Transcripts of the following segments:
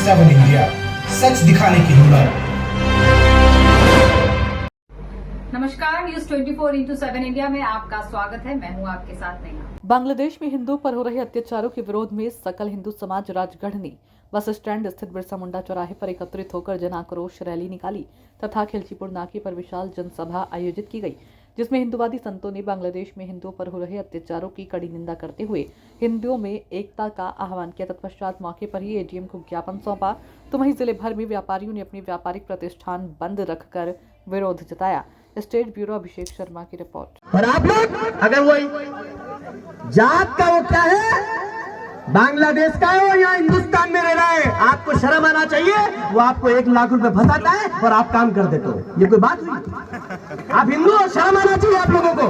7 India, सच दिखाने की हिम्मत। नमस्कार, न्यूज 24x7 इंडिया में आपका स्वागत है। मैं हूं आपके साथ नेहा। बांग्लादेश में हिंदू पर हो रहे अत्याचारों के विरोध में सकल हिंदू समाज राजगढ़ ने बस स्टैंड स्थित बिरसा मुंडा चौराहे पर एकत्रित होकर जन आक्रोश रैली निकाली तथा खिलचीपुर नाके पर विशाल जनसभा आयोजित की गई, जिसमें हिंदूवादी संतों ने बांग्लादेश में हिंदुओं पर हो रहे अत्याचारों की कड़ी निंदा करते हुए हिंदुओं में एकता का आह्वान किया। तत्पश्चात मौके पर ही एडीएम को ज्ञापन सौंपा तो वहीं जिले भर में व्यापारियों ने अपने व्यापारिक प्रतिष्ठान बंद रखकर विरोध जताया। स्टेट ब्यूरो अभिषेक शर्मा की रिपोर्ट। और आप लोग अगर वो जात का वो क्या है, बांग्लादेश का है और यहाँ हिंदुस्तान में रह रहा है, आपको शर्म आना चाहिए। वो आपको 1 लाख रुपए फंसाता है और आप काम कर देते हो, ये कोई बात हुई? आप हिंदू हो, शर्म आना चाहिए आप लोगों को।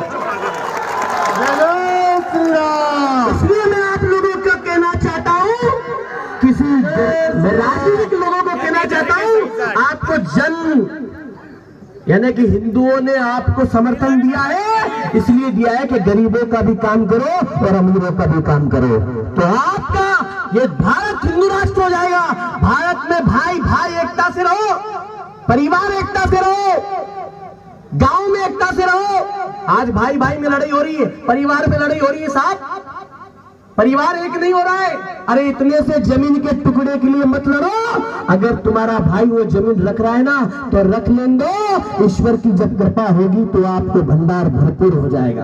इसलिए मैं आप लोगों को कहना चाहता हूँ, किसी राजनीतिक लोगों को कहना चाहता हूँ, आपको जन यानी कि हिंदुओं ने आपको समर्थन दिया है, इसलिए दिया है कि गरीबों का भी काम करो और अमीरों का भी काम करो, तो आपका ये भारत हिंदू राष्ट्र हो जाएगा। भारत में भाई भाई एकता से रहो, परिवार एकता से रहो, गांव में एकता से रहो। आज भाई भाई में लड़ाई हो रही है, परिवार में लड़ाई हो रही है साहब, परिवार एक नहीं हो रहा है। अरे इतने से जमीन के टुकड़े के लिए मत लड़ो, अगर तुम्हारा भाई वो जमीन रख रहा है ना तो रख लेने दो, ईश्वर की जब कृपा होगी तो आपको भंडार भरपूर हो जाएगा।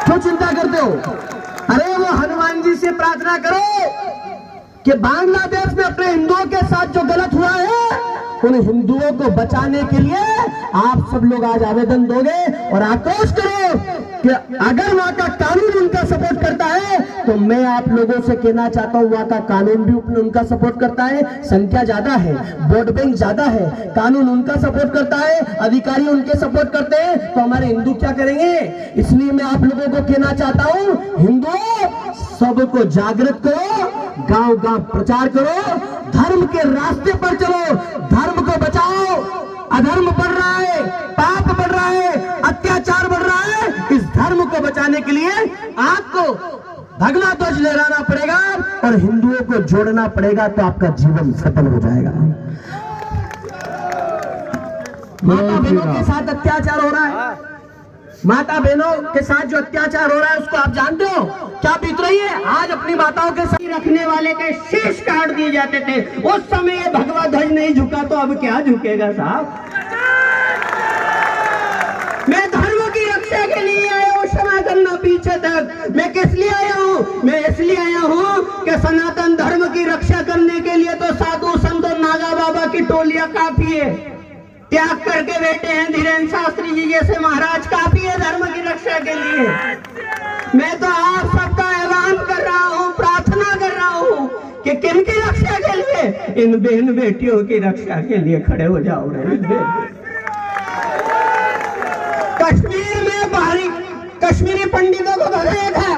क्यों चिंता करते हो? अरे वो हनुमान जी से प्रार्थना करो कि बांग्लादेश में अपने हिंदुओं के साथ जो गलत हुआ है उन हिंदुओं को बचाने के लिए आप सब लोग आज आवेदन दोगे और आक्रोश करो कि अगर वहां का कानून उनका सपोर्ट करता है तो मैं आप लोगों से कहना चाहता हूं वहां का कानून भी उनका सपोर्ट करता है, संख्या ज्यादा है, वोट बैंक ज्यादा है, कानून उनका सपोर्ट करता है, अधिकारी उनके सपोर्ट करते हैं, तो हमारे हिंदू क्या करेंगे? इसलिए मैं आप लोगों को कहना चाहता हूं, हिंदुओं सबको जागृत करो, गांव गांव प्रचार करो, धर्म के रास्ते पर चलो, धर्म को बचाओ। अधर्म बढ़ रहा है, पाप बढ़ रहा है, अत्याचार बढ़ रहा है, इस धर्म को बचाने के लिए आपको भगवा ध्वज लहराना पड़ेगा और हिंदुओं को जोड़ना पड़ेगा, तो आपका जीवन सफल हो जाएगा। माता बहनों के साथ अत्याचार हो रहा है, माता बहनों के साथ जो अत्याचार हो रहा है उसको आप जानते हो क्या बीत रही है? आज अपनी माताओं के साथ रखने वाले के शीश काट दिए जाते थे, उस समय ये भगवा ध्वज नहीं झुका तो अब क्या झुकेगा साहब? मैं धर्म की रक्षा के लिए आया हूँ, क्षमा करना पीछे तक। मैं किस लिए आया हूँ? मैं इसलिए आया हूँ कि सनातन धर्म की रक्षा करने के लिए तो साधु संतों नागा बाबा की टोलियां काफी है, त्याग करके बैठे हैं धीरेन्द्र शास्त्री जी जैसे महाराज काफी है धर्म की रक्षा के लिए। मैं तो आप सबका ऐलान कर रहा हूँ, प्रार्थना कर रहा हूँ कि किन की रक्षा के लिए? इन बहन बेटियों की रक्षा के लिए खड़े हो जाओ रे। कश्मीर में बाहरी कश्मीरी पंडितों को भगाया था,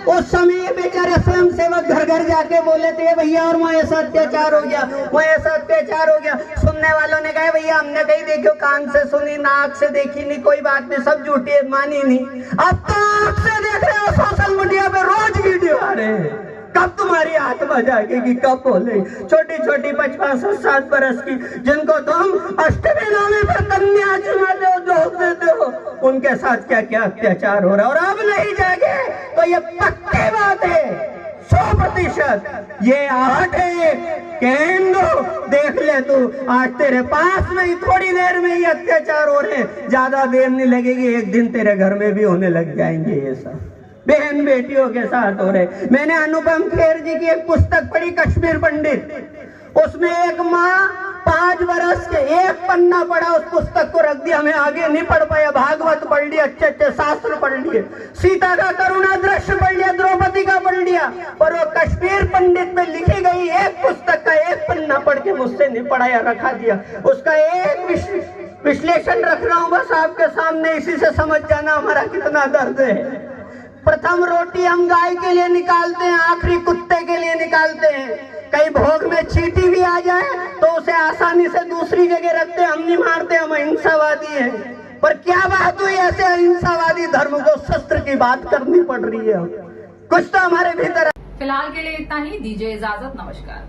उस समय बेचारे स्वयं सेवक घर घर जाके बोले थे भैया और वहाँ ऐसा अत्याचार हो गया, वहाँ ऐसा अत्याचार हो गया। सुनने वालों ने कहा भैया हमने कहीं देखो, कान से सुनी, नाक से देखी नहीं, कोई बात नहीं, सब झूठी है, मानी नहीं। अब तो आँख से देख रहे हो, सोशल मीडिया पे रोज वीडियो आ रहे हैं। कब तुम्हारी आत्मा जागेगी? कब बोले? छोटी छोटी 55-60 बरस की जिनको तुम अष्टमी नवमी पर कन्या चुनाते हो, जोत देते हो, उनके साथ क्या क्या अत्याचार हो रहा है। और अब नहीं जागे तो ये पक्की बात है 100%। ये आहट है कि हिंदू देख ले तू, आज तेरे पास में ही थोड़ी देर में ही अत्याचार हो रहे हैं, ज्यादा देर नहीं लगेगी, एक दिन तेरे घर में भी होने लग जाएंगे ये सब बहन बेटियों के साथ हो रहे। मैंने अनुपम खेर जी की एक पुस्तक पढ़ी, कश्मीर पंडित, उसमें एक माँ 5 बरस के एक पन्ना पढ़ा, उस पुस्तक को रख दिया, मैं आगे नहीं पढ़ पाया। भागवत पढ़ लिया, अच्छे अच्छे शास्त्र पढ़ लिए, सीता का करुणा दृश्य पढ़ लिया, द्रौपदी का पढ़ लिया, पर वो कश्मीर पंडित में लिखी गई एक पुस्तक का एक पन्ना पढ़ के मुझसे नहीं पढ़ाया, रखा दिया। उसका एक विश्लेषण रख रहा हूँ बस आपके सामने, इसी से समझ जाना हमारा कितना दर्द है। प्रथम रोटी हम गाय के लिए निकालते हैं, आखिरी कुत्ते के लिए निकालते हैं। कहीं भोग में चींटी भी आ जाए तो उसे आसानी से दूसरी जगह रखते हैं, हम नहीं मारते, हम अहिंसावादी हैं। पर क्या बात हुई ऐसे अहिंसावादी धर्म को शस्त्र की बात करनी पड़ रही है? कुछ तो हमारे भीतर। फिलहाल के लिए इतना ही, दीजिए इजाजत, नमस्कार।